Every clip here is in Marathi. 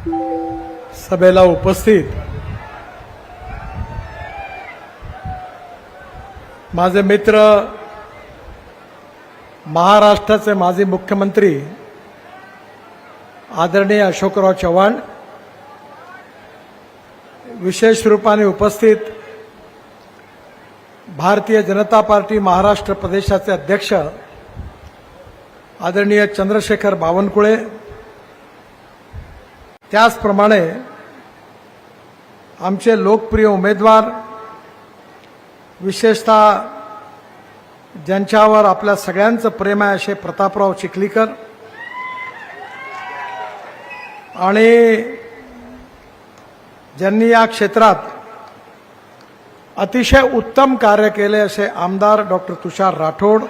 सभेला उपस्थित माझे मित्र महाराष्ट्राचे माजी मुख्यमंत्री आदरणीय अशोकराव चव्हाण, विशेष रूपाने उपस्थित भारतीय जनता पार्टी महाराष्ट्र प्रदेशाचे अध्यक्ष आदरणीय चंद्रशेखर बावनकुळे, त्याचप्रमाणे आमचे लोकप्रिय उमेदवार, विशेषतः ज्यांच्यावर आपल्या सगळ्यांचं प्रेम आहे असे प्रतापराव चिखलीकर, आणि ज्यांनी या क्षेत्रात अतिशय उत्तम कार्य केले असे आमदार डॉक्टर तुषार राठोड,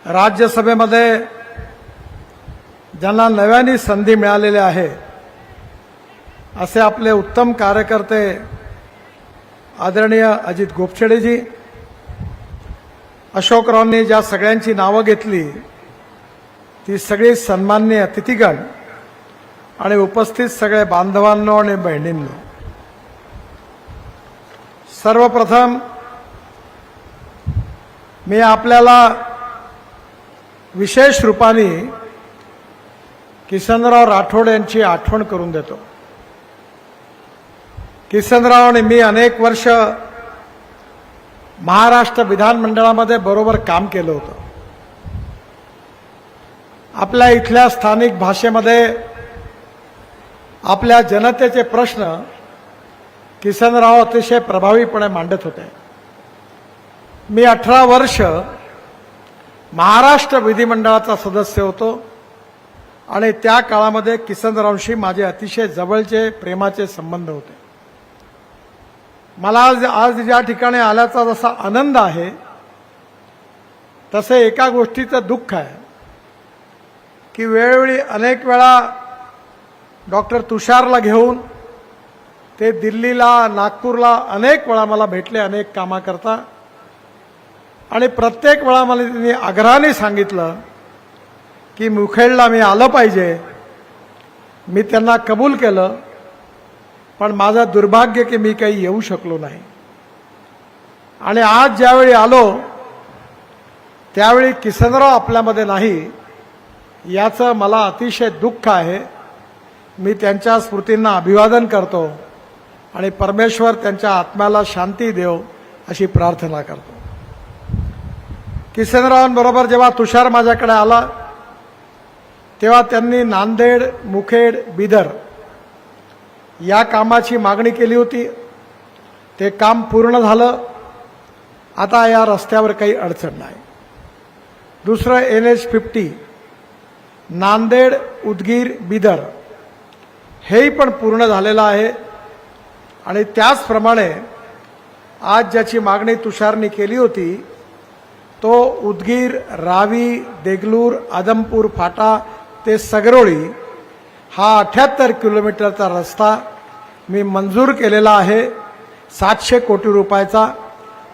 राज्यसभेमध्ये ज्यांना नव्याने संधी मिळालेली आहे असे आपले उत्तम कार्यकर्ते आदरणीय अजित गोपछडेजी, अशोकरावांनी ज्या सगळ्यांची नावं घेतली ती सगळी सन्माननीय अतिथीगण आणि उपस्थित सगळे बांधवांनो आणि बहिणींनो, सर्वप्रथम मी आपल्याला विशेष रूपाने किसनराव राठोड यांची आठवण करून देतो. किसनराव आणि मी अनेक वर्ष महाराष्ट्र विधानमंडळामध्ये बरोबर काम केलं होतं. आपल्या इथल्या स्थानिक भाषेमध्ये आपल्या जनतेचे प्रश्न किसनराव अतिशय प्रभावीपणे मांडत होते. मी 18 वर्ष महाराष्ट्र विधिमंडळाचा सदस्य होतो आणि त्या काळामध्ये किसनरावांशी माझे अतिशय जवळचे प्रेमाचे संबंध होते. मला आज ज्या ठिकाणी आल्याचा जसा आनंद आहे तसे एका गोष्टीचं दुःख आहे की वेळोवेळी अनेक वेळा डॉक्टर तुषारला घेऊन ते दिल्लीला, नागपूरला अनेक वेळा मला भेटले अनेक कामाकरता, आणि प्रत्येक वेळा मला त्यांनी आग्रहाने सांगितलं की मुखेडला मी आलं पाहिजे. मी त्यांना कबूल केलं, पण माझं दुर्भाग्य की मी काही येऊ शकलो नाही. आणि आज ज्यावेळी आलो त्यावेळी किसनराव आपल्यामध्ये नाही याचं मला अतिशय दुःख आहे. मी त्यांच्या स्मृतींना अभिवादन करतो आणि परमेश्वर त्यांच्या आत्म्याला शांती देव अशी प्रार्थना करतो. किसनरावांबरोबर जेव्हा तुषार माझ्याकडे आला तेव्हा त्यांनी नांदेड, मुखेड, बिदर या कामाची मागणी केली होती. ते काम पूर्ण झालं. आता या रस्त्यावर काही अडचण नाही. दुसरं NH-50 नांदेड, उदगीर, बिदर हेही पण पूर्ण झालेलं आहे. आणि त्याचप्रमाणे आज ज्याची मागणी तुषारनी केली होती तो उदगीर, रावी, देगलूर, आदमपूर फाटा ते सगरोळी हा 78 किलोमीटरचा रस्ता मी मंजूर केलेला आहे 700 कोटी रुपयाचा,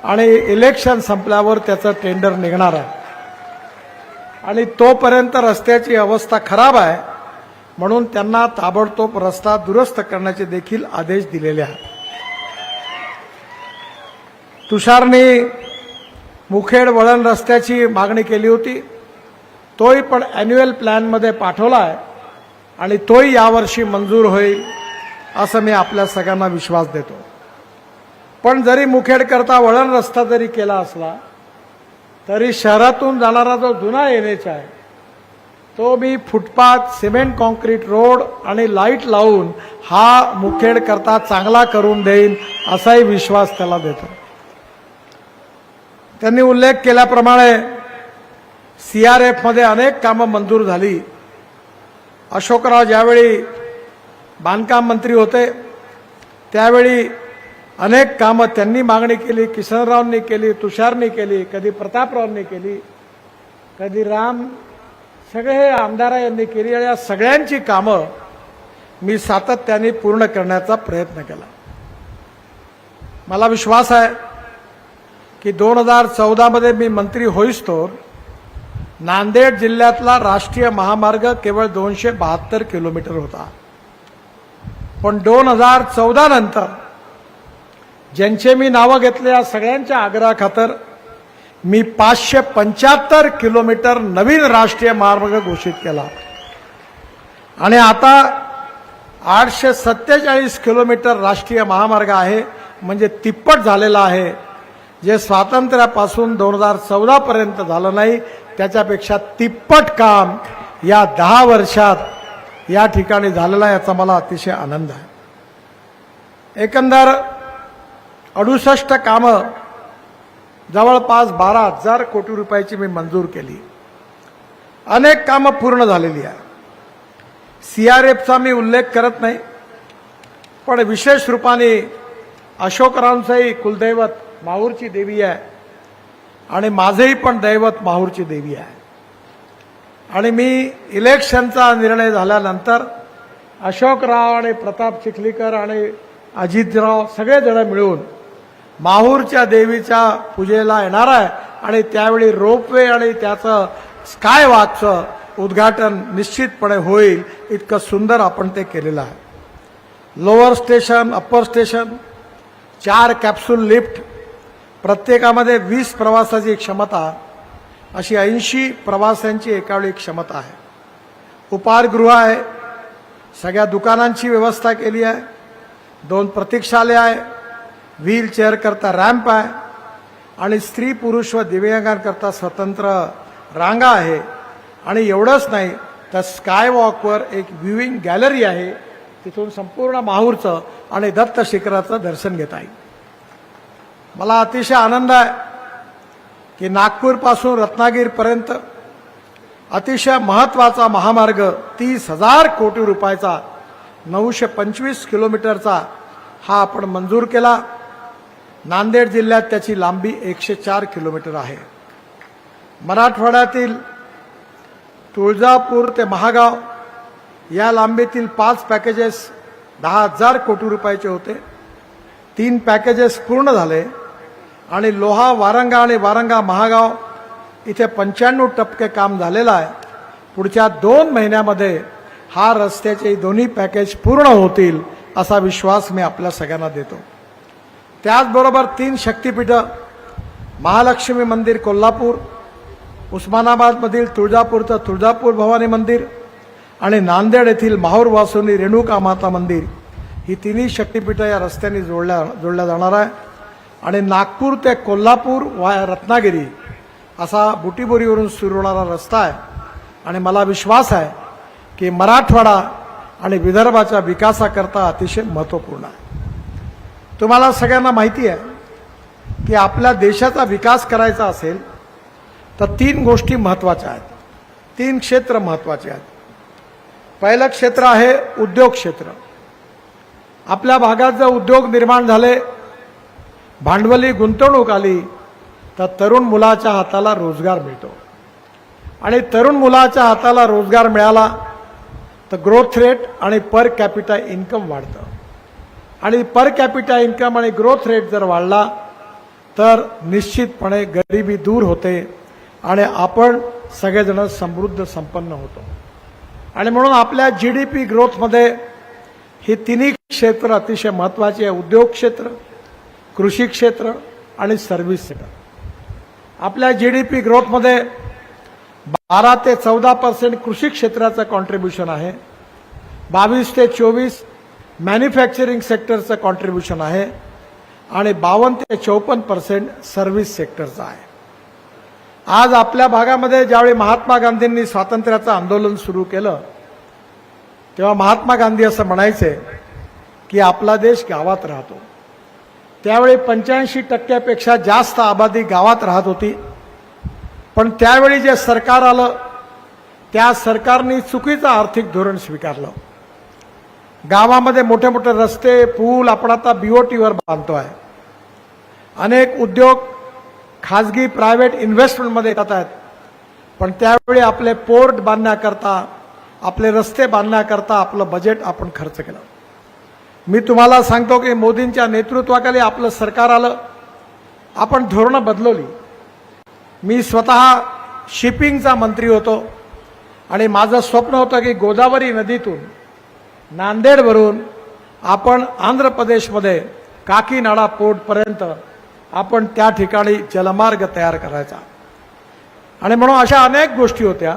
आणि इलेक्शन संपल्यावर त्याचं टेंडर निघणार आहे. आणि तोपर्यंत रस्त्याची अवस्था खराब आहे म्हणून त्यांना ताबडतोब रस्ता दुरुस्त करण्याचे देखील आदेश दिलेले आहेत. तुषारनी मुखेड वळण रस्त्याची मागणी केली होती, तोही पण ॲन्युअल प्लॅनमध्ये पाठवला आहे आणि तोही यावर्षी मंजूर होईल असं मी आपल्या सगळ्यांना विश्वास देतो. पण जरी मुखेडकरता वळण रस्ता जरी केला असला तरी शहरातून जाणारा जो जुना NH आहे तो मी फुटपाथ, सिमेंट कॉन्क्रीट रोड आणि लाईट लावून हा मुखेडकरता चांगला करून देईन असाही विश्वास त्याला देतो. त्यांनी उल्लेख केल्याप्रमाणे CRF मध्ये अनेक कामं मंजूर झाली. अशोकराव ज्यावेळी बांधकाम मंत्री होते त्यावेळी अनेक कामं त्यांनी मागणी केली, किसनरावांनी केली, तुषारनी केली, कधी प्रतापरावांनी केली, कधी राम, सगळे आमदारांनी केली. आणि या सगळ्यांची कामं मी सातत्याने पूर्ण करण्याचा प्रयत्न केला. मला विश्वास आहे की 2014 मध्ये मी मंत्री होईस्तोवर नांदेड जिल्ह्यातला राष्ट्रीय महामार्ग केवळ 272 किलोमीटर होता. पण 2014 नंतर ज्यांचे मी नावं घेतले या सगळ्यांच्या आग्रहाखातर मी 575 किलोमीटर नवीन राष्ट्रीय महामार्ग घोषित केला आणि आता 847 किलोमीटर राष्ट्रीय महामार्ग आहे, म्हणजे तिप्पट झालेला आहे. जे स्वातंत्र्यापासून 2014 पर्यंत झालं नाही त्याच्यापेक्षा तिप्पट काम या 10 वर्षात या ठिकाणी झालेला आहे, याचा मला अतिशय आनंद आहे. एकंदर 68 कामं जवळपास 12,000 कोटी रुपयाची मी मंजूर केली. अनेक कामं पूर्ण झालेली आहे. CRFचा मी उल्लेख करत नाही, पण विशेष रूपाने अशोकरावांचंही कुलदैवत माहूरची देवी आहे आणि माझेही पण दैवत माहूरची देवी आहे. आणि मी इलेक्शनचा निर्णय झाल्यानंतर अशोकराव आणि प्रताप चिखलीकर आणि अजितराव सगळेजण मिळून माहूरच्या देवीच्या पूजेला येणार आहे आणि त्यावेळी रोपवे आणि त्याचं स्काय वॉकचं उद्घाटन निश्चितपणे होईल. इतकं सुंदर आपण ते केलेलं आहे. Lower station, upper station, 4 capsule lift, प्रत्येकामध्ये 20 प्रवासाची क्षमता, अशी 80 प्रवाशांची एकावेळी क्षमता आहे. उपाहारगृह आहे, सगळ्या दुकानांची व्यवस्था केली आहे, 2 प्रतीक्षालय आहे, व्हीलचेअर करता रॅम्प आहे आणि स्त्री पुरुष व दिव्यांगांकरता स्वतंत्र रांगा आहे. आणि एवढंच नाही तर स्काय वॉकवर एक व्ह्यूइंग गॅलरी आहे, तिथून संपूर्ण माहूरचं आणि दत्त शिखराचं दर्शन घेता येईल. मला अतिशय आनंद आहे की नागपूरपासून रत्नागिरीपर्यंत अतिशय महत्त्वाचा महामार्ग 30,000 कोटी रुपयाचा 925 किलोमीटरचा हा आपण मंजूर केला. नांदेड जिल्ह्यात त्याची लांबी 104 किलोमीटर आहे. मराठवाड्यातील तुळजापूर ते महागाव या लांबीतील 5 पॅकेजेस 10,000 कोटी रुपयाचे होते. 3 पॅकेजेस पूर्ण झाले आणि लोहा वारंगा आणि वारंगा महागाव इथे 95% काम झालेलं आहे. पुढच्या 2 महिन्यामध्ये हा रस्त्याचे दोन्ही पॅकेज पूर्ण होतील असा विश्वास मी आपल्या सगळ्यांना देतो. त्याचबरोबर 3 शक्तिपीठं, महालक्ष्मी मंदिर कोल्हापूर, उस्मानाबादमधील तुळजापूरचं तुळजापूर भवानी मंदिर आणि नांदेड येथील माहूर वासुनी रेणुका माता मंदिर, ही 3 शक्तिपीठं या रस्त्याने जोडल्या जाणार आहे. आणि नागपूर ते कोल्हापूर वाया रत्नागिरी असा बुटीबोरीवरून सुरू होणारा रस्ता आहे. आणि मला विश्वास आहे की मराठवाडा आणि विदर्भाच्या विकासाकरता अतिशय महत्त्वपूर्ण आहे. तुम्हाला सगळ्यांना माहिती आहे की आपल्या देशाचा विकास करायचा असेल तर 3 गोष्टी महत्त्वाच्या आहेत, 3 क्षेत्र महत्त्वाचे आहेत. पहिलं क्षेत्र आहे उद्योग क्षेत्र. आपल्या भागात जर उद्योग निर्माण झाले, भांडवली गुंतवणूक आली तर तरुण मुलाच्या हाताला रोजगार मिळतो आणि तरुण मुलाच्या हाताला रोजगार मिळाला तर ग्रोथ रेट आणि पर कॅपिटा इन्कम वाढतं. आणि पर कॅपिटा इन्कम आणि ग्रोथ रेट जर वाढला तर निश्चितपणे गरिबी दूर होते आणि आपण सगळेजण समृद्ध संपन्न होतो. आणि म्हणून आपल्या GDP ग्रोथमध्ये ही 3 क्षेत्र अतिशय महत्त्वाची आहे. उद्योग क्षेत्र, कृषी क्षेत्र आणि सर्व्हिस क्षेत्र. आपल्या GDP ग्रोथमध्ये 12 ते 14% कृषी क्षेत्राचं कॉन्ट्रीब्युशन आहे, 22 ते 24 मॅन्युफॅक्चरिंग सेक्टरचं कॉन्ट्रीब्युशन आहे आणि 52 ते 54% सर्व्हिस सेक्टरचं आहे. आज आपल्या भागामध्ये ज्यावेळी महात्मा गांधींनी स्वातंत्र्याचं आंदोलन सुरू केलं तेव्हा महात्मा गांधी असं म्हणायचे की आपला देश गावात राहतो. त्यावेळी 85% जास्त आबादी गावात राहत होती. पण त्यावेळी जे सरकार आलं त्या सरकारने चुकीचं आर्थिक धोरण स्वीकारलं. गावामध्ये मोठे मोठे रस्ते, पूल आपण आता BOTवर बांधतोय. अनेक उद्योग खाजगी प्रायव्हेट इन्व्हेस्टमेंटमध्ये येतात आहेत. पण त्यावेळी आपले पोर्ट बांधण्याकरता, आपले रस्ते बांधण्याकरता आपलं बजेट आपण खर्च केलं. मी तुम्हाला सांगतो की मोदींच्या नेतृत्वाखाली आपलं सरकार आलं, आपण धोरणं बदलवली. मी स्वतः शिपिंगचा मंत्री होतो आणि माझं स्वप्न होतं की गोदावरी नदीतून नांदेडवरून आपण आंध्र प्रदेशमध्ये काकीनाडा पोर्टपर्यंत आपण त्या ठिकाणी जलमार्ग तयार करायचा आणि म्हणून अशा अनेक गोष्टी होत्या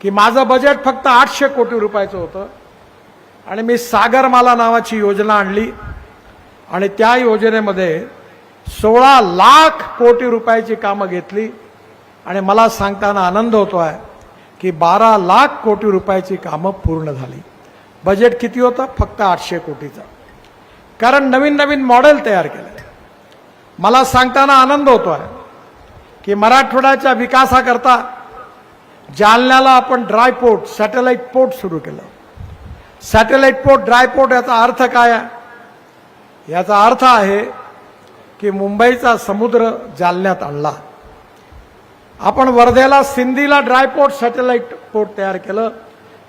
की माझं बजेट फक्त 800 कोटी रुपयाचं होतं आणि मी सागरमाला नावाची योजना आणली आणि त्या योजनेमध्ये 16 लाख कोटी रुपयाची कामं घेतली आणि मला सांगताना आनंद होतो आहे की 12 लाख कोटी रुपयाची कामं पूर्ण झाली. बजेट किती होतं? फक्त 800 कोटीचं. कारण नवीन नवीन मॉडेल तयार केले. मला सांगताना आनंद होतो आहे की मराठवाड्याच्या विकासाकरता जालन्याला आपण ड्राय पोर्ट सॅटेलाइट पोर्ट सुरू केलं. सॅटेलाइट पोर्ट ड्राय पोर्ट याचा अर्थ काय आहे? याचा अर्थ आहे की मुंबईचा समुद्र जालन्यात आणला. आपण वर्धेला सिंधीला ड्राय पोर्ट सॅटेलाइट पोर्ट तयार केलं.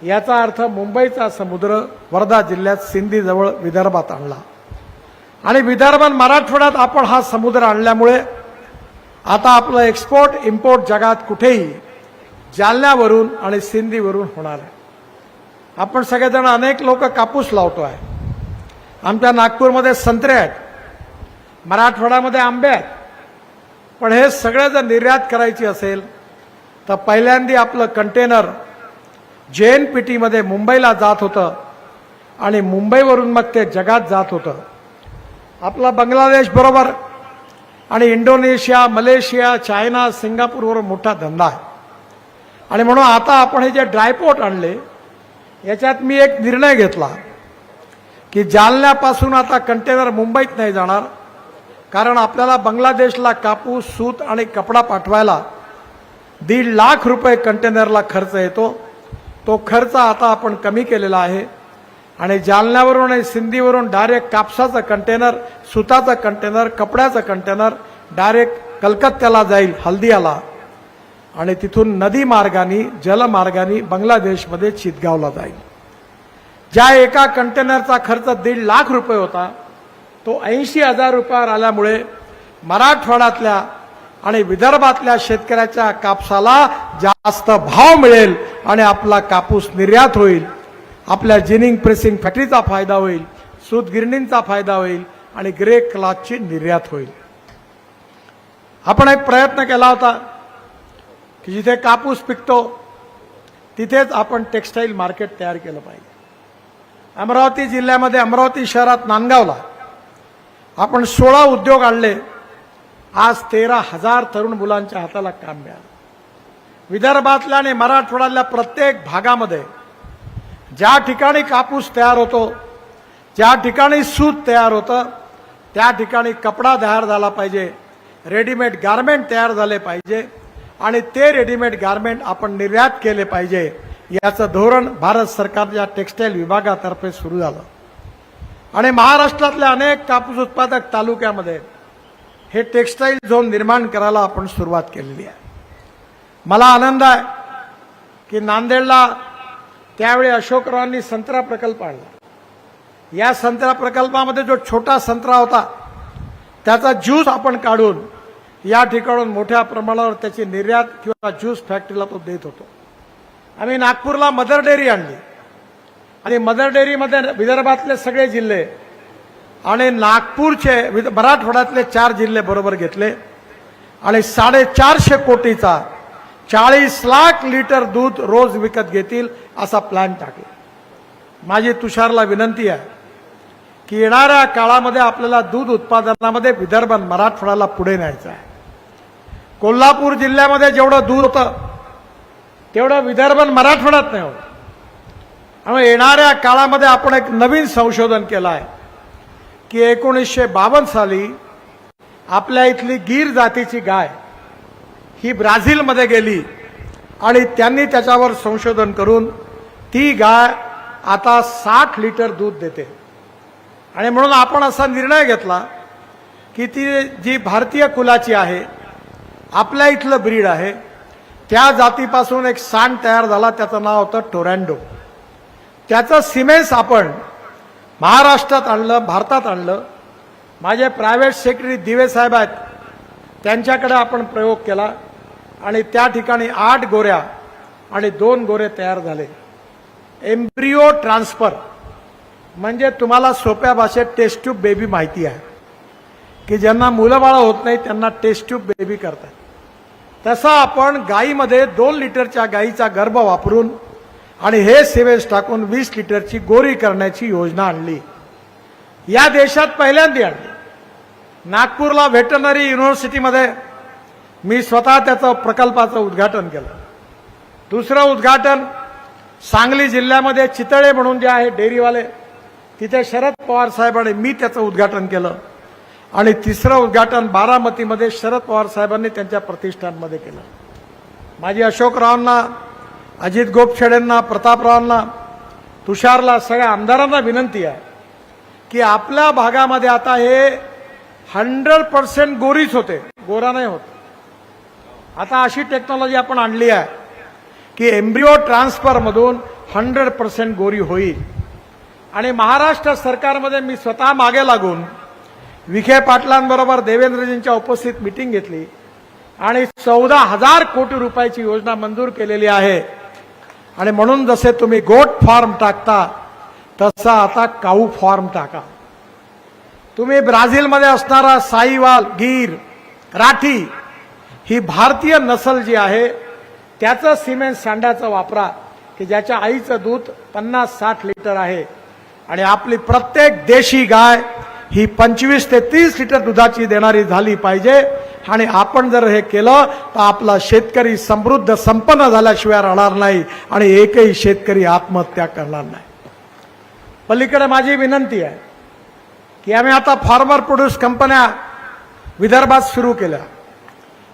याचा अर्थ मुंबईचा समुद्र वर्धा जिल्ह्यात सिंधीजवळ विदर्भात आणला आणि विदर्भ मराठवाड्यात आपण हा समुद्र आणल्यामुळे आता आपलं एक्सपोर्ट इम्पोर्ट जगात कुठेही जालन्यावरून आणि सिंधीवरून होणार आहे. आपण सगळेजण अनेक लोक कापूस लावतो आहे. आमच्या नागपूरमध्ये संत्रे आहेत, मराठवाड्यामध्ये आंबे आहेत. पण हे सगळे जर निर्यात करायची असेल तर पहिल्यांदा आपलं कंटेनर JNPT मुंबईला जात होतं आणि मुंबईवरून मग ते जगात जात होतं. आपला बांगलादेश बरोबर आणि इंडोनेशिया, मलेशिया, चायना, सिंगापूरवर मोठा धंदा आहे आणि म्हणून आता आपण हे जे ड्रायपोर्ट आणले याच्यात मी एक निर्णय घेतला की जालन्यापासून आता कंटेनर मुंबईत नाही जाणार. कारण आपल्याला बांगलादेशला कापूस, सूत आणि कपडा पाठवायला 1.5 लाख रुपये कंटेनरला खर्च येतो. तो खर्च आता आपण कमी केलेला आहे आणि जालन्यावरून आणि सिंधीवरून डायरेक्ट कापसाचं कंटेनर, सुताचं कंटेनर, कपड्याचं कंटेनर डायरेक्ट कलकत्त्याला जाईल, हल्दियाला, आणि तिथून नदी मार्गाने जलमार्गाने बांगलादेशमध्ये चितगावला जाईल. ज्या एका कंटेनरचा खर्च 1.5 लाख रुपये होता तो 80,000 रुपयावर आल्यामुळे मराठवाड्यातल्या आणि विदर्भातल्या शेतकऱ्याच्या कापसाला जास्त भाव मिळेल आणि आपला कापूस निर्यात होईल. आपल्या जिनिंग प्रेसिंग फॅक्टरीचा फायदा होईल, सूत गिरणींचा फायदा होईल आणि ग्रे क्लॉथची निर्यात होईल. आपण एक प्रयत्न केला होता की जिथे कापूस पिकतो तिथेच आपण टेक्सटाईल मार्केट तयार केलं पाहिजे. अमरावती जिल्ह्यामध्ये अमरावती शहरात नांदगावला आपण 16 उद्योग आणले. आज 13,000 तरुण मुलांच्या हाताला काम मिळालं. विदर्भातल्या आणि मराठवाड्यातल्या प्रत्येक भागामध्ये ज्या ठिकाणी कापूस तयार होतो, ज्या ठिकाणी सूत तयार होतं, त्या ठिकाणी कपडा तयार झाला पाहिजे, रेडीमेड गारमेंट तयार झाले पाहिजे आणि ते रेडीमेड गारमेंट आपण निर्यात केले पाहिजे. याचं धोरण भारत सरकारच्या टेक्सटाईल विभागातर्फे सुरू झालं आणि महाराष्ट्रातल्या अनेक कापूस उत्पादक तालुक्यामध्ये हे टेक्सटाईल झोन निर्माण करायला आपण सुरुवात केलेली आहे. मला आनंद आहे की नांदेडला त्यावेळी अशोकरावांनी संत्रा प्रकल्प आणला. या संत्रा प्रकल्पामध्ये जो छोटा संत्रा होता त्याचा ज्यूस आपण काढून या ठिकाणून मोठ्या प्रमाणावर त्याची निर्यात किंवा ज्यूस फॅक्टरीला तो देत होतो. आम्ही नागपूरला मदर डेअरी आणली आणि मदर डेअरीमध्ये विदर्भातले सगळे जिल्हे आणि नागपूरचे मराठवाड्यातले 4 जिल्हे बरोबर घेतले आणि 450 कोटीचा 40 लाख लिटर दूध रोज विकत घेतील असा प्लॅन टाकला. माझी तुषारला विनंती आहे की येणाऱ्या काळामध्ये आपल्याला दूध उत्पादनामध्ये विदर्भ मराठवाड्याला पुढे न्यायचं आहे. कोल्हापूर जिल्ह्यामध्ये जेवढं दूध होतं तेवढं विदर्भ मराठवाड्यात नाही होतं. आणि येणाऱ्या काळामध्ये आपण एक नवीन संशोधन केलं आहे की 1952 साली आपल्या इथली गीर जातीची गाय ही ब्राझीलमध्ये गेली आणि त्यांनी त्याच्यावर संशोधन करून ती गाय आता 60 लिटर दूध देते. आणि म्हणून आपण असा निर्णय घेतला की ती जी भारतीय कुलाची आहे, आपल्या इथलं ब्रीड आहे, त्या जातीपासून एक सांड तयार झाला. त्याचं नाव होतं टोरॅन्डो. त्याचं सिमेंस आपण महाराष्ट्रात आणलं, भारतात आणलं. माझे प्रायव्हेट सेक्रेटरी दिवे साहेब आहेत, त्यांच्याकडे आपण प्रयोग केला आणि त्या ठिकाणी 8 गोऱ्या आणि 2 गोरे तयार झाले. एम्ब्रिओ ट्रान्सफर म्हणजे तुम्हाला सोप्या भाषेत टेस्ट ट्यूब बेबी माहिती आहे की ज्यांना मुलं बाळ होत नाही त्यांना टेस्ट ट्यूब बेबी करतात. तसा आपण गाईमध्ये 2 लिटरच्या गाईचा गर्भ वापरून आणि हे सिवेज टाकून 20 लिटरची गोरी करण्याची योजना आणली. या देशात पहिल्यांदा आणली. नागपूरला व्हेटरनरी युनिव्हर्सिटीमध्ये मी स्वतः त्याचं प्रकल्पाचं उद्घाटन केलं. दुसरं उद्घाटन सांगली जिल्ह्यामध्ये चितळे म्हणून जे आहे डेअरीवाले तिथे शरद पवार साहेबांनी मी त्याचं उद्घाटन केलं. आणि तिसरं उद्घाटन बारामतीमध्ये शरद पवार साहेबांनी त्यांच्या प्रतिष्ठानमध्ये केलं. माझी अशोकरावांना, अजित गोपछडेंना, प्रतापरावांना, तुषारला, सगळ्या आमदारांना विनंती आहे की आपल्या भागामध्ये आता हे 100% गोरीच होते, गोरा नाही होत. आता अशी टेक्नॉलॉजी आपण आणली आहे की एम्ब्रिओ ट्रान्सफरमधून 100% गोरी होईल. आणि महाराष्ट्र सरकारमध्ये मी स्वतः मागे लागून विखे पाटलांबरोबर देवेंद्रजींच्या उपस्थित मीटिंग घेतली आणि 14,000 कोटी रुपयाची योजना मंजूर केलेली आहे. आणि म्हणून जसे तुम्ही गोट फार्म टाकता तसा आता काऊ फार्म टाका. तुम्ही ब्राझीलमध्ये असणारा साईवाल, गीर, राठी ही भारतीय नसल जी आहे त्याचं सिमेंट सांड्याचं वापरा की ज्याच्या आईचं दूध 50-60 लिटर आहे. आणि आपली प्रत्येक देशी गाय ही 25 ते 30 लिटर दुधाची देणारी झाली पाहिजे. आणि आपण जर हे केलं तर आपला शेतकरी समृद्ध संपन्न झाल्याशिवाय राहणार नाही आणि एकही शेतकरी आत्महत्या करणार नाही. पलीकडे माझी विनंती आहे की आम्ही आता फार्मर प्रोड्यूस कंपन्या विदर्भात सुरू केल्या.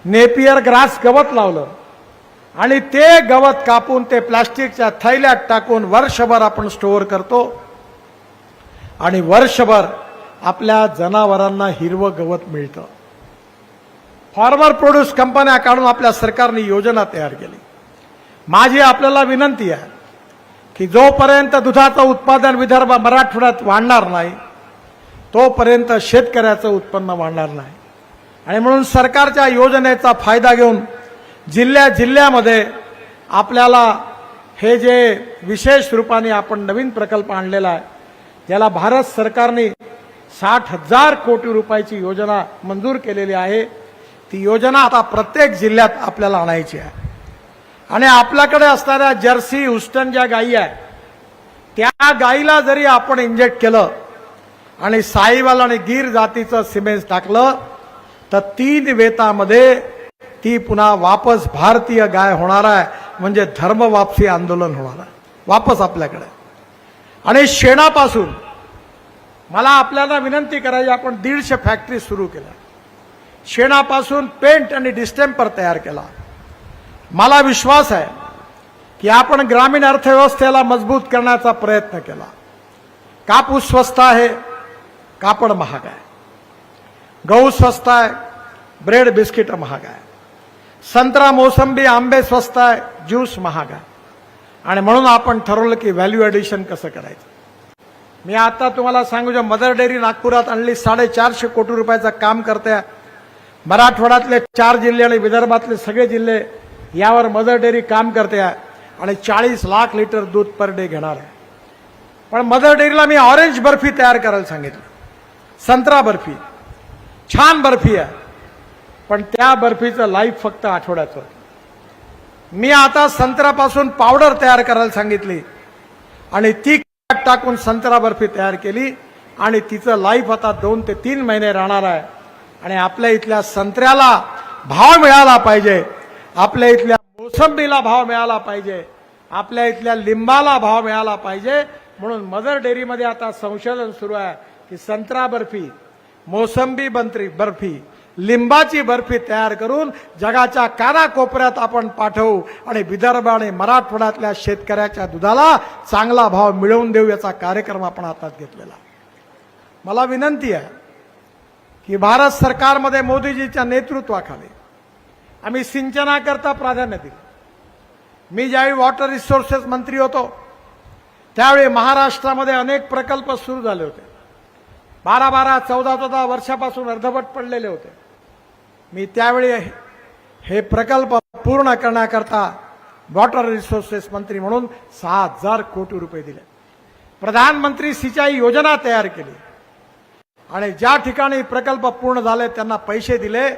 नेपियर ग्रास गवत लावलं आणि ते गवत कापून ते प्लास्टिकच्या थैल्यात टाकून वर्षभर आपण स्टोअर करतो आणि वर्षभर आपल्या जनावरांना हिरवं गवत मिळतं. फार्मर प्रोड्यूस कंपन्या काढून आपल्या सरकारने योजना तयार केली. माझी आपल्याला विनंती आहे की जोपर्यंत दुधाचं उत्पादन विदर्भ मराठवाड्यात वाढणार नाही तोपर्यंत शेतकऱ्याचं उत्पन्न वाढणार नाही. आणि म्हणून सरकारच्या योजनेचा फायदा घेऊन जिल्ह्यामध्ये आपल्याला हे जे विशेष रूपाने आपण नवीन प्रकल्प आणलेला आहे ज्याला भारत सरकारने 60,000 कोटी रुपयाची योजना मंजूर केलेली आहे. ती योजना आता प्रत्येक जिल्ह्यात आपल्याला आणायची आहे. आणि आपल्याकडे असणाऱ्या जर्सी, हुस्टन ज्या गायी आहेत त्या गायीला जरी आपण इंजेक्ट केलं आणि साईवाल आणि गीर जातीचं सिमेंट टाकलं तर 3 वेतामध्ये ती पुन्हा वापस भारतीय गाय होणार आहे. म्हणजे धर्म वापसी आंदोलन होणार आहे वापस आपल्याकडे. आणि शेणापासून मला आपल्याला विनंती करायची, आपण 150 फॅक्टरी सुरू केल्या. शेणापासून पेंट आणि डिस्टेम्पर तयार केला. मला विश्वास आहे की आपण ग्रामीण अर्थव्यवस्थेला मजबूत करण्याचा प्रयत्न केला. कापूस स्वस्त आहे, कापड महाग आहे. गहू स्वस्त आहे, ब्रेड बिस्किट महाग आहे. संत्रा, मोसंबी, आंबे स्वस्त आहे, ज्यूस महाग आहे. आणि म्हणून आपण ठरवलं की व्हॅल्यू ॲडिशन कसं करायचं. मी आता तुम्हाला सांगू जो मदर डेअरी नागपुरात आणली 450 कोटी रुपयाचं काम करते. मराठवाड्यातले 4 जिल्हे आणि विदर्भातले सगळे जिल्हे यावर मदर डेअरी काम करते आणि 40 लाख लिटर दूध पर डे घेणार आहे. पण मदर डेअरीला मी ऑरेंज बर्फी तयार करायला सांगितलं, संत्रा बर्फी, छान बर्फी आहे. पण त्या बर्फीचं लाईफ फक्त आठवड्याचं. मी आता संत्र्यापासून पावडर तयार करायला सांगितली आणि ती टाकून संत्रा बर्फी तयार केली आणि तिचं लाईफ आता 2 ते 3 महिने राहणार आहे. आणि आपल्या इथल्या संत्र्याला भाव मिळाला पाहिजे, आपल्या इथल्या मोसंबीला भाव मिळाला पाहिजे, आपल्या इथल्या लिंबाला भाव मिळाला पाहिजे. म्हणून मदर डेअरीमध्ये आता संशोधन सुरू आहे की संत्रा बर्फी, मोसंबी बर्फी, लिंबाची बर्फी तयार करून जगाच्या कानाकोपऱ्यात आपण पाठवू आणि विदर्भ आणि मराठवाड्यातल्या शेतकऱ्याच्या दुधाला चांगला भाव मिळवून देऊ याचा कार्यक्रम आपण हातात घेतलेला. मला विनंती आहे की भारत सरकारमध्ये मोदीजीच्या नेतृत्वाखाली आम्ही सिंचनाकरता प्राधान्य दिलं. मी ज्यावेळी वॉटर रिसोर्सेस मंत्री होतो त्यावेळी महाराष्ट्रामध्ये अनेक प्रकल्प सुरू झाले होते. 12-14 वर्षापासून अर्धवट पडलेले होते. मी त्यावेळी हे प्रकल्प पूर्ण करण्याकरता वॉटर रिसोर्सेस मंत्री म्हणून 6,000 कोटी रुपये दिले. प्रधानमंत्री सिंचाई योजना तयार केली आणि ज्या ठिकाणी प्रकल्प पूर्ण झाले त्यांना पैसे दिले.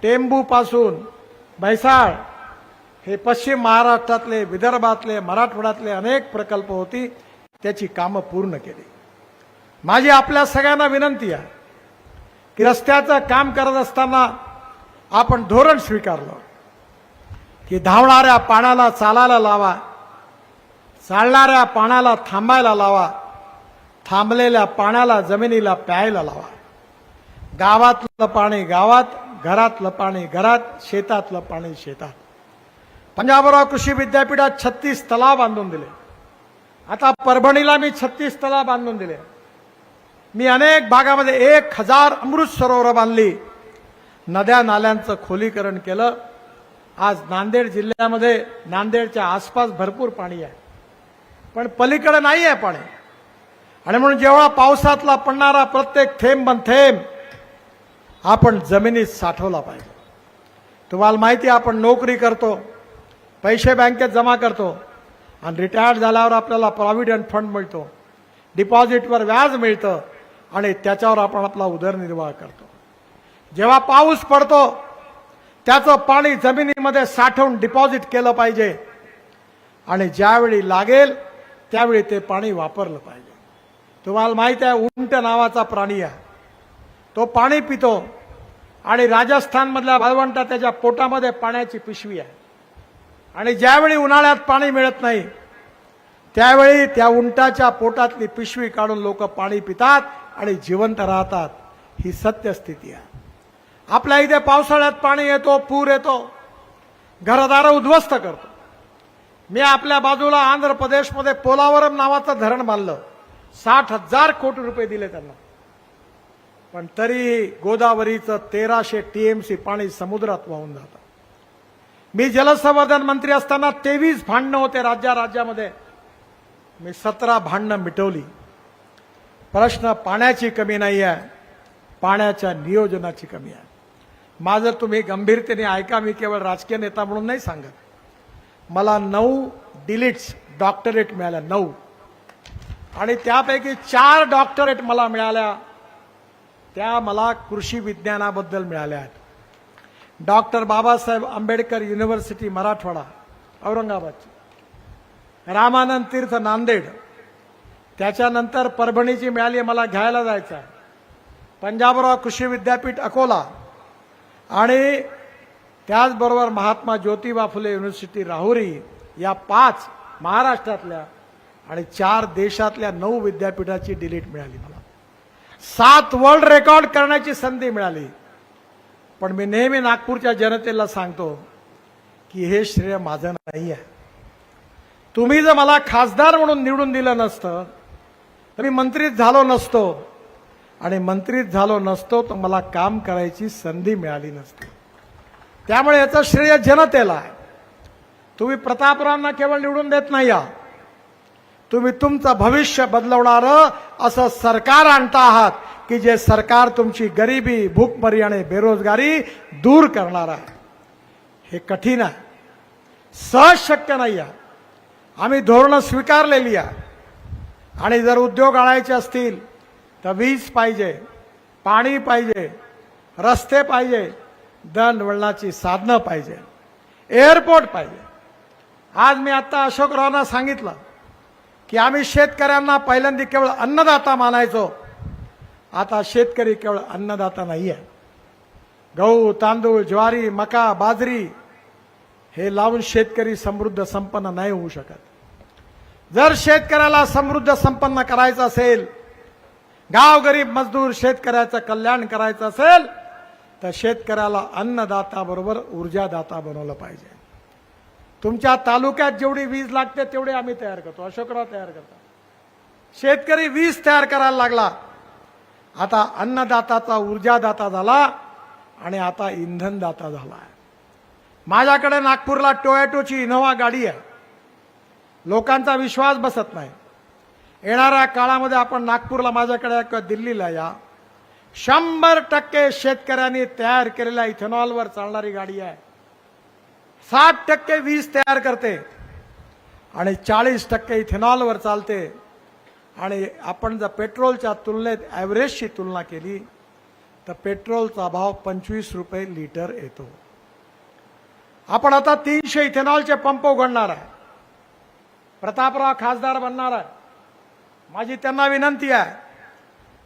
टेंबू पासून म्हैसाळ हे पश्चिम महाराष्ट्रातले, विदर्भातले, मराठवाड्यातले अनेक प्रकल्प होती, त्याची कामं पूर्ण केली. माझी आपल्या सगळ्यांना विनंती आहे की रस्त्याचं काम करत असताना आपण धोरण स्वीकारलं की धावणाऱ्या पाण्याला चालायला लावा, चालणाऱ्या पाण्याला थांबायला लावा, थांबलेल्या पाण्याला जमिनीला प्यायला लावा. गावातलं पाणी गावात, घरातलं पाणी घरात, शेतातलं पाणी शेतात. पंजाबराव कृषी विद्यापीठात 36 तलाव बांधून दिले. आता परभणीला मी 36 तलाव बांधून दिले. मी अनेक भागामध्ये 1000 अमृत सरोवर बांधली. नद्या नाल्यांचं खोलीकरण केलं. आज नांदेड जिल्ह्यामध्ये नांदेडच्या आसपास भरपूर पाणी आहे, पण पलीकडे नाही आहे पाणी. आणि म्हणून जेव्हा पावसातला पडणारा प्रत्येक थेंब थेंब आपण जमिनीत साठवला पाहिजे. तुम्हाला माहिती आहे, आपण नोकरी करतो, पैसे बँकेत जमा करतो आणि रिटायर्ड झाल्यावर आपल्याला प्रॉव्हिडंट फंड मिळतो, डिपॉझिटवर व्याज मिळतं आणि त्याच्यावर आपण आपला उदरनिर्वाह करतो. जेव्हा पाऊस पडतो त्याचं पाणी जमिनीमध्ये साठवून डिपॉझिट केलं पाहिजे आणि ज्यावेळी लागेल त्यावेळी ते पाणी वापरलं पाहिजे. तुम्हाला माहिती आहे, उंट नावाचा प्राणी आहे, तो पाणी पितो आणि राजस्थानमधल्या वाळवंटात त्याच्या पोटामध्ये पाण्याची पिशवी आहे. आणि ज्यावेळी उन्हाळ्यात पाणी मिळत नाही त्यावेळी त्या उंटाच्या पोटातली पिशवी काढून लोक पाणी पितात आणि जिवंत राहतात. ही सत्यस्थिती आहे. आपल्या इथे पावसाळ्यात पाणी येतो, पूर येतो, घरदारं उद्ध्वस्त करतो. मी आपल्या बाजूला आंध्र प्रदेशमध्ये पोलावरम नावाचं धरण बांधलं. 60,000 कोटी रुपये दिले त्यांना, पण तरी गोदावरीचं 1300 TMC पाणी समुद्रात वाहून जातं. मी जलसंवर्धन मंत्री असताना 23 भांडणं होते राज्यामध्ये. मी 17 भांडणं मिटवली. प्रश्न पाण्याची कमी नाही आहे, पाण्याच्या नियोजनाची कमी आहे. माझं तुम्ही गंभीरतेने ऐका. मी केवळ राजकीय नेता म्हणून नाही सांगत. मला 9 डिलीट्स डॉक्टरेट मिळाल्या, 9, आणि त्यापैकी 4 डॉक्टरेट मला मिळाल्या. त्या मला कृषी विज्ञानाबद्दल मिळाल्या आहेत. डॉक्टर बाबासाहेब आंबेडकर युनिव्हर्सिटी मराठवाडा औरंगाबादची, रामानंद तीर्थ नांदेड, त्याच्यानंतर परभणीची मिळाली, मला घ्यायला जायचं आहे. पंजाबराव कृषी विद्यापीठ अकोला आणि त्याचबरोबर महात्मा ज्योतिबा फुले युनिव्हर्सिटी राहुरी, या 5 महाराष्ट्रातल्या आणि 4 देशातल्या 9 विद्यापीठाची डिलीट मिळाली. मला 7 वर्ल्ड रेकॉर्ड करण्याची संधी मिळाली. पण मी नेहमी नागपूरच्या जनतेला सांगतो की हे श्रेय माझं नाही आहे. तुम्ही जर मला खासदार म्हणून निवडून दिलं नसतं तर मी मंत्रीच झालो नसतो, आणि मंत्रीच झालो नसतो तर मला काम करायची संधी मिळाली नसती. त्यामुळे याचं श्रेय जनतेला आहे. तुम्ही प्रतापरावांना केवळ निवडून देत नाही आहात, तुम्ही तुमचं भविष्य बदलवणारं असं सरकार आणता आहात की जे सरकार तुमची गरिबी, भूकमरी आणि बेरोजगारी दूर करणार आहे. हे कठीण आहे, सहज शक्य नाही आहे. आम्ही धोरणं स्वीकारलेली आहे. आणि जर उद्योग आणायचे असतील तर वीज पाहिजे, पाणी पाहिजे, रस्ते पाहिजे, दळणवळणाची साधनं पाहिजे, एअरपोर्ट पाहिजे. आज मी आता अशोकरावांना सांगितलं की आम्ही शेतकऱ्यांना पहिल्यांदा केवळ अन्नदाता मानायचो, आता शेतकरी केवळ अन्नदाता नाही आहे. गहू, तांदूळ, ज्वारी, मका, बाजरी हे लावून शेतकरी समृद्ध संपन्न नाही होऊ शकत. जर शेतकऱ्याला समृद्ध संपन्न करायचं असेल, गाव गरीब मजदूर शेतकऱ्याचं कल्याण करायचं असेल तर शेतकऱ्याला अन्नदाता बरोबर ऊर्जादाता बनवलं पाहिजे. तुमच्या तालुक्यात जेवढी वीज लागते तेवढे आम्ही तयार करतो, अशोकराव तयार करतात. शेतकरी वीज तयार करायला लागला. आता अन्नदाताचा ऊर्जादाता झाला आणि आता इंधनदाता झाला. माझ्याकडे नागपूरला टोयोटोची इनोव्हा गाडी आहे. लोकांचा विश्वास बसत नाही. येणाऱ्या काळामध्ये आपण नागपूरला, माझ्याकडे किंवा दिल्लीला या, 100% शेतकऱ्यांनी तयार केलेल्या इथेनॉलवर चालणारी गाडी आहे. 60% वीज तयार करते आणि 40% इथेनॉलवर चालते। आणि आपण जर पेट्रोलच्या तुलनेत ॲव्हरेजची तुलना केली तर पेट्रोलचा भाव 25 रुपये लिटर येतो। आपण आता 300 इथेनॉलचे पंप उघडणार आहे। प्रतापराव खासदार बनणार आहे। माझी त्यांना विनंती आहे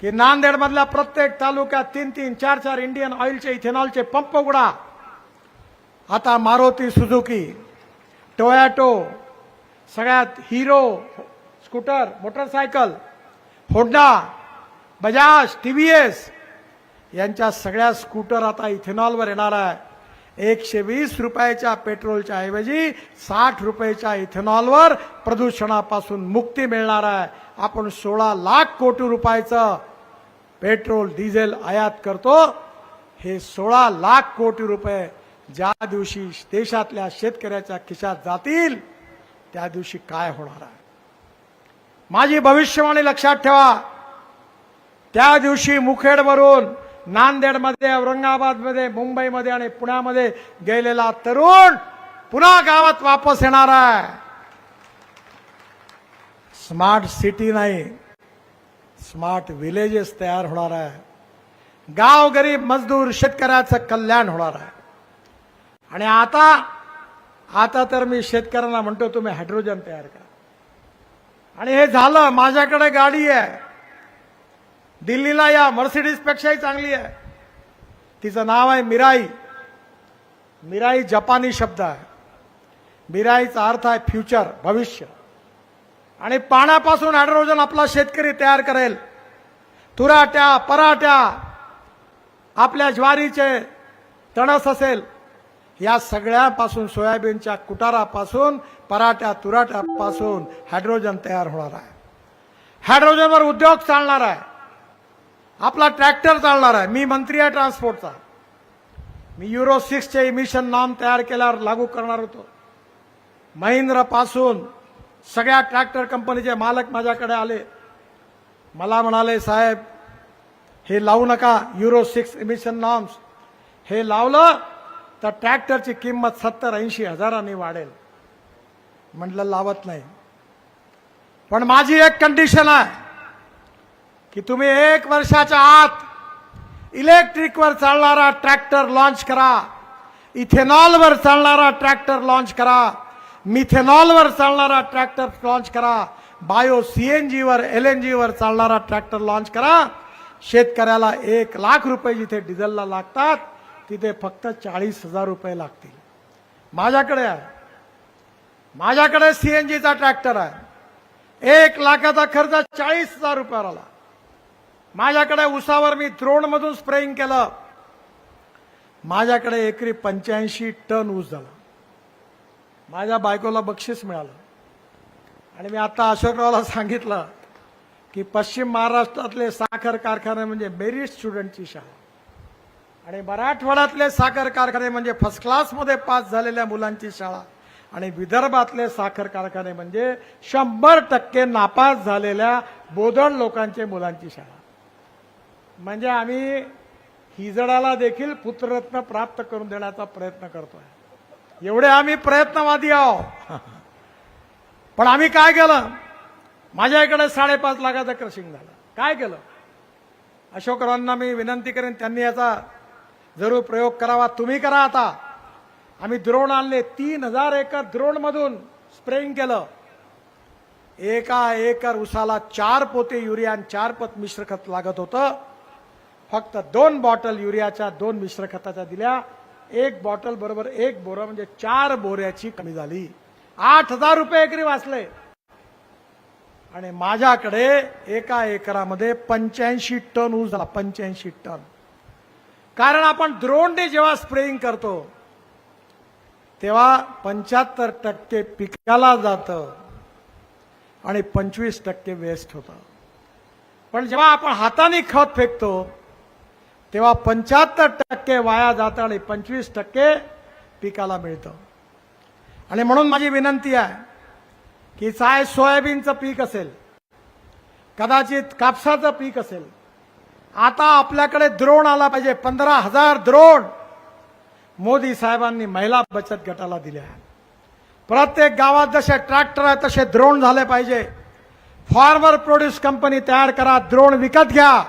की नांदेडमधल्या प्रत्येक तालुक्यात 3-3, 4-4 इंडियन ऑइलचे इथेनॉलचे पंप उघडा। आता मारुती सुझुकी, टोयोटो, सगळ्यात hero scooter motorcycle, Honda, Bajaj, TVS यांच्या सगळ्या स्कूटर आता इथेनॉलवर येणार आहे। 120 रुपयाच्या पेट्रोलच्या ऐवजी 60 रुपयाच्या इथेनॉलवर प्रदूषणापासून मुक्ती मिळणार आहे। आपण 16 लाख कोटी रुपयाचं पेट्रोल डिझेल आयात करतो। हे 16 लाख कोटी रुपये ज्या दिवशी देशातल्या शेतकऱ्याच्या खिशात जातील त्या दिवशी काय होणार आहे? माझी भविष्यवाणी लक्षात ठेवा। त्या दिवशी मुखेडवरून नांदेडमध्ये, औरंगाबादमध्ये, मुंबईमध्ये आणि पुण्यामध्ये गेलेला तरुण पुन्हा गावात वापस येणार आहे। स्मार्ट सिटी नाही, स्मार्ट विलेजेस तयार होणार आहे। गाव गरीब मजदूर शेतकऱ्याचं कल्याण होणार आहे। आणि आता तर मी शेतकऱ्यांना म्हणतो तुम्ही हायड्रोजन तयार करा। आणि हे झालं। माझ्याकडे गाडी आहे, दिल्लीला या, मर्सिडीज पेक्षाही चांगली आहे। तिचं नाव आहे मिराई। मिराई जपानी शब्द आहे। मिराईचा अर्थ आहे फ्युचर, भविष्य। आणि पाण्यापासून हायड्रोजन आपला शेतकरी तयार करेल। तुराट्या, पराठ्या, आपल्या ज्वारीचे तणस असेल, या सगळ्यापासून, सोयाबीनच्या कुटारापासून, पराठ्या तुराट्यापासून हायड्रोजन तयार होणार आहे। हायड्रोजनवर उद्योग चालणार आहे। आपला ट्रॅक्टर चालणार आहे। मी मंत्री आहे ट्रान्सपोर्टचा। मी युरो 6 चे इमिशन नॉर्म तयार केल्यावर लागू करणार होतो। महिंद्रा पासून सगळ्या ट्रॅक्टर कंपनीचे मालक माझ्याकडे आले, मला म्हणाले साहेब हे लावू नका, युरो 6 इमिशन नॉर्म्स। हे लावलं तर ट्रॅक्टरची किंमत 70-80 हजारांनी वाढेल। म्हटलं लावत नाही। पण माझी एक कंडिशन आहे की तुम्ही 1 वर्षाच्या आत इलेक्ट्रिकवर चालणारा ट्रॅक्टर लॉन्च करा, इथेनॉलवर चालणारा ट्रॅक्टर लॉन्च करा, मिथेनॉलवर चालणारा ट्रॅक्टर लॉन्च करा, बायो सीएनजीवर, एलएनजीवर चालणारा ट्रॅक्टर लॉन्च करा। शेतकऱ्याला 1 लाख रुपये जिथे डिझेलला लागतात तिथे फक्त 40,000 रुपये लागतील। माझ्याकडे सीएनजीचा ट्रॅक्टर आहे। 1 लाखाचा खर्च 40,000 रुपयावर आला। माझ्याकडे उसावर मी ड्रोन मधून स्प्रेइंग केलं। माझ्याकडे एकरी 85 टन ऊस झाला। माझ्या बायकोला बक्षीस मिळालं। आणि मी आता अशोकरावला सांगितलं की पश्चिम महाराष्ट्रातले साखर कारखाने म्हणजे मेरिट स्टुडंटची शाळा आणि मराठवाड्यातले साखर कारखाने म्हणजे फर्स्ट क्लासमध्ये पास झालेल्या मुलांची शाळा आणि विदर्भातले साखर कारखाने म्हणजे 100% नापास झालेल्या बोधड लोकांचे मुलांची शाळा। म्हणजे आम्ही हिजडाला देखील पुत्ररत्न प्राप्त करून देण्याचा प्रयत्न करतोय। एवढे आम्ही प्रयत्नवादी आहोत। पण आम्ही काय केलं? माझ्याकडे 5.5 लाखाचं क्रशिंग झालं। काय केलं? अशोकरावांना मी विनंती करेन त्यांनी याचा जरूर प्रयोग करावा। तुम्ही करा। आता आम्ही ड्रोन आणले, 3000 एकर ड्रोन मधून स्प्रेइंग केलं। एका एकर उसाला 4 पोते युरिया आणि 4 पत मिश्र खत लागत होतं। फक्त 2 बॉटल युरियाच्या 2 मिश्र खताच्या दिल्या। 1 बॉटल बरोबर 1 बोरा म्हणजे 4 बोऱ्याची कमी झाली। 8,000 रुपये एकरी वाचले। आणि माझ्याकडे एका एकरामध्ये 85 टन ऊस झाला। 85 टन। कारण आपण ड्रोनने जेव्हा स्प्रेइंग करतो तेव्हा 75% पिकाला जातं आणि 25% वेस्ट होतं। पण जेव्हा आपण हाताने खत फेकतो तेव्हा 75% वाया जातं आणि 25% पिकाला मिळतं। आणि म्हणून माझी विनंती आहे की चाहे सोयाबीनचं पीक असेल, कदाचित कापसाचं पीक असेल, आता आपल्याकडे ड्रोन आला पाहिजे। 15,000 ड्रोन मोदी साहेबांनी महिला बचत गटाला दिल्या. प्रत्येक गावात जसे ट्रॅक्टर आहे तसे ड्रोन झाले पाहिजे. फार्मर प्रोड्यूस कंपनी तयार करा, ड्रोन विकत घ्या.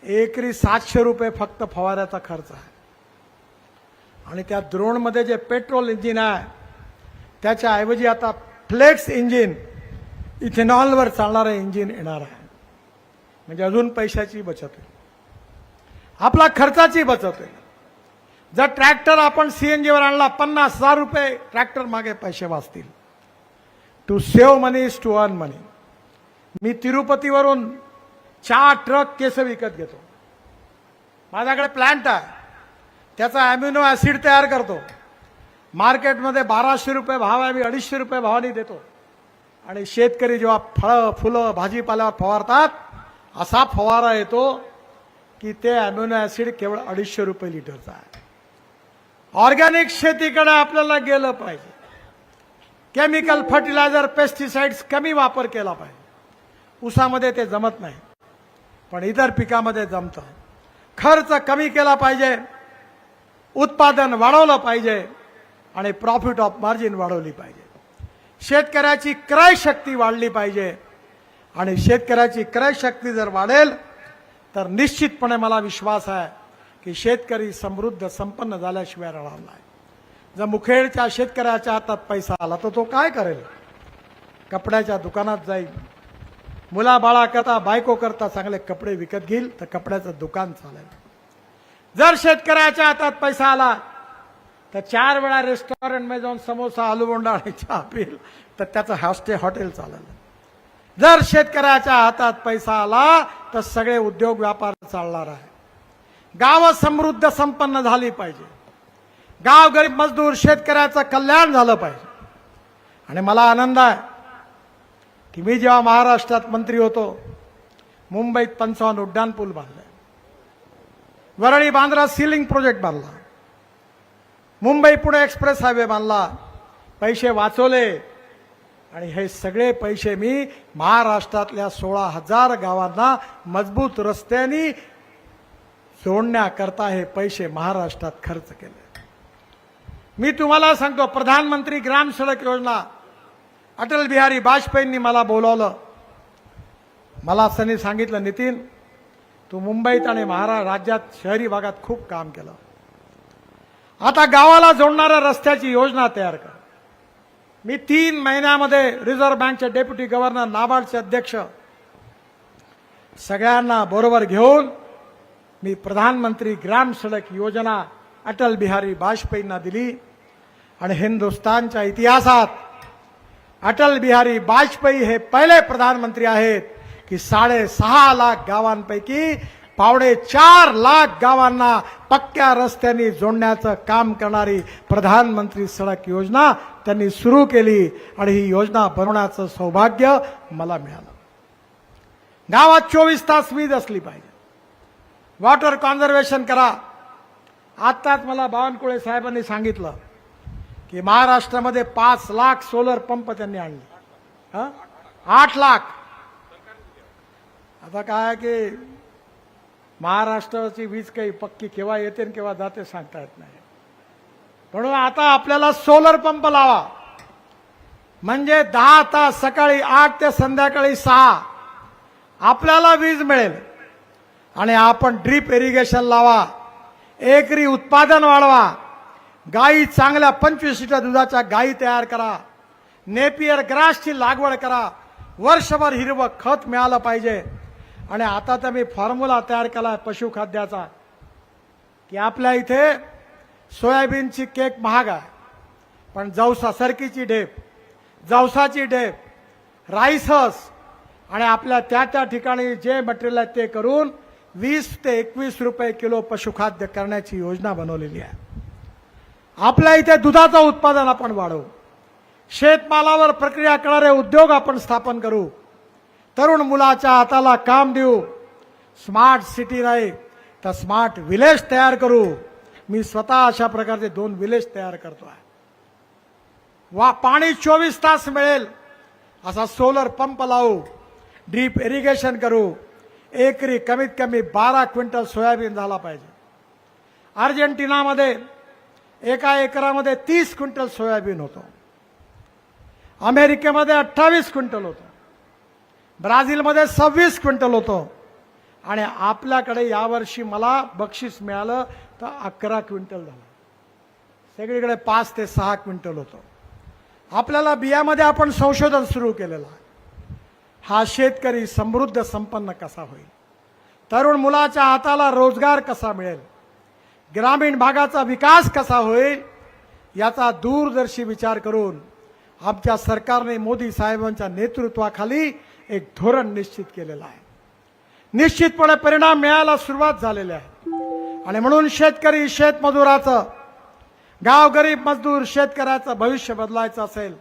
एकरी 700 रुपये फक्त फवाऱ्याचा खर्च आहे. आणि त्या ड्रोनमध्ये जे पेट्रोल इंजिन आहे त्याच्या ऐवजी आता फ्लेक्स इंजिन, इथेनॉलवर चालणारे इंजिन येणार आहे. म्हणजे अजून पैशाची बचत होईल, आपला खर्चाची बचत होईल. जर ट्रॅक्टर आपण सीएनजीवर आणला 50,000 रुपये ट्रॅक्टर मागे पैसे वाचतील. To save money is to earn money. मी तिरुपतीवरून 4 ट्रक केस विकत घेतो. माझ्याकडे प्लांट आहे, त्याचा अॅम्युनो ऍसिड तयार करतो. मार्केटमध्ये 1200 रुपये भाव आहे, मी 250 रुपये भावाने देतो. आणि शेतकरी जेव्हा फळं फुलं भाजीपाल्यावर फवारतात, असा फवारा येतो की ते अॅम्युनो ऍसिड केवळ 250 रुपये लिटरचा आहे. ऑर्गॅनिक शेतीकडे आपल्याला गेलं पाहिजे. केमिकल फर्टिलायझर, पेस्टिसाइड्स कमी वापर केला पाहिजे. ऊसामध्ये ते जमत नाही, पण इतर पिकामध्ये जमतं. खर्च कमी केला पाहिजे, उत्पादन वाढवलं पाहिजे आणि प्रॉफिट ऑफ मार्जिन वाढवली पाहिजे. शेतकऱ्याची क्रय शक्ती वाढली पाहिजे. आणि शेतकऱ्याची क्रय शक्ती जर वाढेल तर निश्चितपणे मला विश्वास आहे की शेतकरी समृद्ध संपन्न झाल्याशिवाय राहणार नाही. जर मुखेडच्या शेतकऱ्याच्या हातात पैसा आला तर तो काय करेल? कपड्याच्या दुकानात जाईल, मुलाबाळा करता, बायको करता चांगले कपडे विकत घेईल, तर कपड्याचं दुकान चालेल. जर शेतकऱ्याच्या हातात पैसा आला तर 4 वेळा रेस्टॉरंटमध्ये जाऊन समोसा, आलू बोंडा आणि चहा पिईल, तर त्याचं हॉटेल चालेल. जर शेतकऱ्याच्या हातात पैसा आला तर सगळे उद्योग व्यापार चालणार आहे. गावं समृद्ध संपन्न झाली पाहिजे. गाव गरीब मजदूर शेतकऱ्याचं कल्याण झालं पाहिजे. आणि मला आनंद आहे की मी जेव्हा महाराष्ट्रात मंत्री होतो, मुंबईत 55 उड्डाणपूल बांधले, वरळी बांद्रा सीलिंग प्रोजेक्ट बांधला, मुंबई पुणे एक्सप्रेस हायवे बांधला, पैसे वाचवले. आणि हे सगळे पैसे मी महाराष्ट्रातल्या 16,000 गावांना मजबूत रस्त्यांनी जोडण्याकरता हे पैसे महाराष्ट्रात खर्च केले. मी तुम्हाला सांगतो, प्रधानमंत्री ग्राम सडक योजना अटल बिहारी वाजपेयींनी मला बोलावलं. मला त्यांनी सांगितलं, नितीन, तू मुंबईत आणि राज्यात शहरी भागात खूप काम केलं. आता गावाला जोडणाऱ्या रस्त्याची योजना तयार कर. मी 3 महिन्यामध्ये रिझर्व्ह बँकचे डेप्युटी गव्हर्नर, नाबार्डचे अध्यक्ष सगळ्यांना बरोबर घेऊन मी प्रधानमंत्री ग्राम सडक योजना अटल बिहारी वाजपेयींना दिली. आणि हिंदुस्थानच्या इतिहासात अटल बिहारी वाजपेयी हे पहिले प्रधानमंत्री आहेत की 6.5 लाख गावांपैकी 4.25 लाख गावांना पक्क्या रस्त्यांनी जोडण्याचं काम करणारी प्रधानमंत्री सडक योजना त्यांनी सुरू केली. आणि ही योजना बनवण्याचं सौभाग्य मला मिळालं. गावात 24 तास वीज असली पाहिजे. वॉटर कॉन्झर्वेशन करा. आत्ताच मला बावनकुळे साहेबांनी सांगितलं की महाराष्ट्रामध्ये 5 लाख सोलर पंप त्यांनी आणले. 8 लाख. आता काय की महाराष्ट्राची वीज काही पक्की केव्हा येते आणि केव्हा जाते सांगता येत नाही. म्हणून आता आपल्याला सोलर पंप लावा. म्हणजे 10 तास सकाळी 8 ते संध्याकाळी 6 आपल्याला वीज मिळेल. आणि आपण ड्रीप इरिगेशन लावा. एकरी उत्पादन वाढवा. गायी चांगल्या 25 लिटर दुधाच्या गायी तयार करा. नेपियर ग्रासची लागवड करा. वर्षभर हिरवं खत मिळालं पाहिजे. आणि आता तर मी फॉर्म्युला तयार केला पशुखाद्याचा की आपल्या इथे सोयाबीनची केक महाग आहे, पण जवसा, सरकीची ढेप, जवसाची ढेप, राईसस आणि आपल्या त्या ठिकाणी जे मटेरियल आहे ते करून 20 ते 21 रुपये किलो पशुखाद्य करण्याची योजना बनवलेली आहे. आपल्या इथे दुधाचं उत्पादन आपण वाढवू. शेतमालावर प्रक्रिया करणारे उद्योग आपण स्थापन करू. तरुण मुलाच्या हाताला काम देऊ. स्मार्ट सिटी नाही तर स्मार्ट विलेज तयार करू. मी स्वतः अशा प्रकारचे 2 विलेज तयार करतोय. पाणी 24 तास मिळेल असा सोलर पंप लावू. ड्रीप इरिगेशन करू. एकरी कमीत कमी 12 क्विंटल सोयाबीन झाला पाहिजे. अर्जेंटिनामध्ये एका एकरामध्ये 30 क्विंटल सोयाबीन होतं. अमेरिकेमध्ये 28 क्विंटल होतं. ब्राझीलमध्ये 26 क्विंटल होतं. आणि आपल्याकडे यावर्षी मला बक्षीस मिळालं तर 11 क्विंटल झालं. सगळीकडे 5 ते 6 क्विंटल होतं. आपल्याला बियामध्ये आपण संशोधन सुरू केलेलं आहे. हा शेतकरी समृद्ध संपन्न कसा होईल, तरुण मुलाच्या हाताला रोजगार कसा मिळेल, ग्रामीण भागाचा विकास कसा होईल, याचा दूरदर्शी विचार करून आमच्या सरकारने मोदी साहेबांच्या नेतृत्वाखाली एक धोरण निश्चित केलेलं आहे. निश्चितपणे परिणाम मिळायला सुरुवात झालेली आहे. आणि म्हणून शेतकरी शेतमजुराचं, गाव गरीब मजदूर शेतकऱ्याचं भविष्य बदलायचं असेल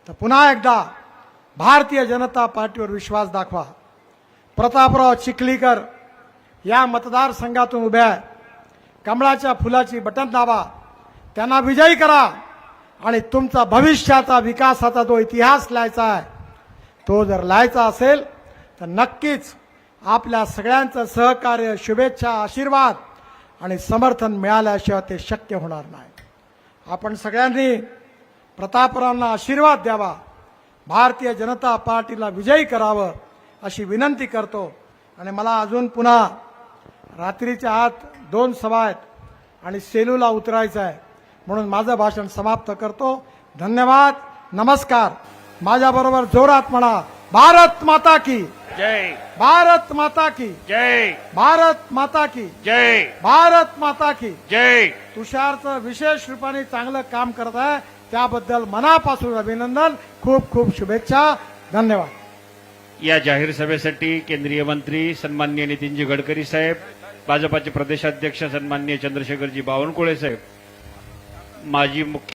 तर पुन्हा एकदा भारतीय जनता पार्टीवर विश्वास दाखवा. प्रतापराव चिखलीकर या मतदारसंघातून उभे आहे. कमळाच्या फुलाची बटन दाबा, त्यांना विजयी करा आणि तुमचा भविष्याचा विकासाचा जो इतिहास लिहायचा आहे तो जर लिहायचा असेल तर नक्कीच आपल्या सगळ्यांचं सहकार्य, शुभेच्छा, आशीर्वाद आणि समर्थन मिळाल्याशिवाय ते शक्य होणार नाही. आपण सगळ्यांनी प्रतापरावांना आशीर्वाद द्यावा, भारतीय जनता पार्टीला विजयी करावं अशी विनंती करतो. आणि मला अजून पुन्हा रात्रीच्या आत 2 सभा आहेत आणि सेलूला उतरायचं आहे, म्हणून माझं भाषण समाप्त करतो. धन्यवाद, नमस्कार. माझ्याबरोबर जोरात म्हणा, भारत माता की जय, भारत माता की जय, भारत माता की जय, भारत माता की जय. तुषारचं विशेष रूपाने चांगलं काम करत आहे त्याबद्दल मनापासून अभिनंदन. खूप खूप शुभेच्छा. धन्यवाद. या जाहीर सभेसाठी केंद्रीय मंत्री सन्माननीय नितीनजी गडकरी साहेब, भाजपाचे प्रदेशाध्यक्ष सन्माननीय चंद्रशेखरजी बावनकुळे साहेब, माजी मुख्य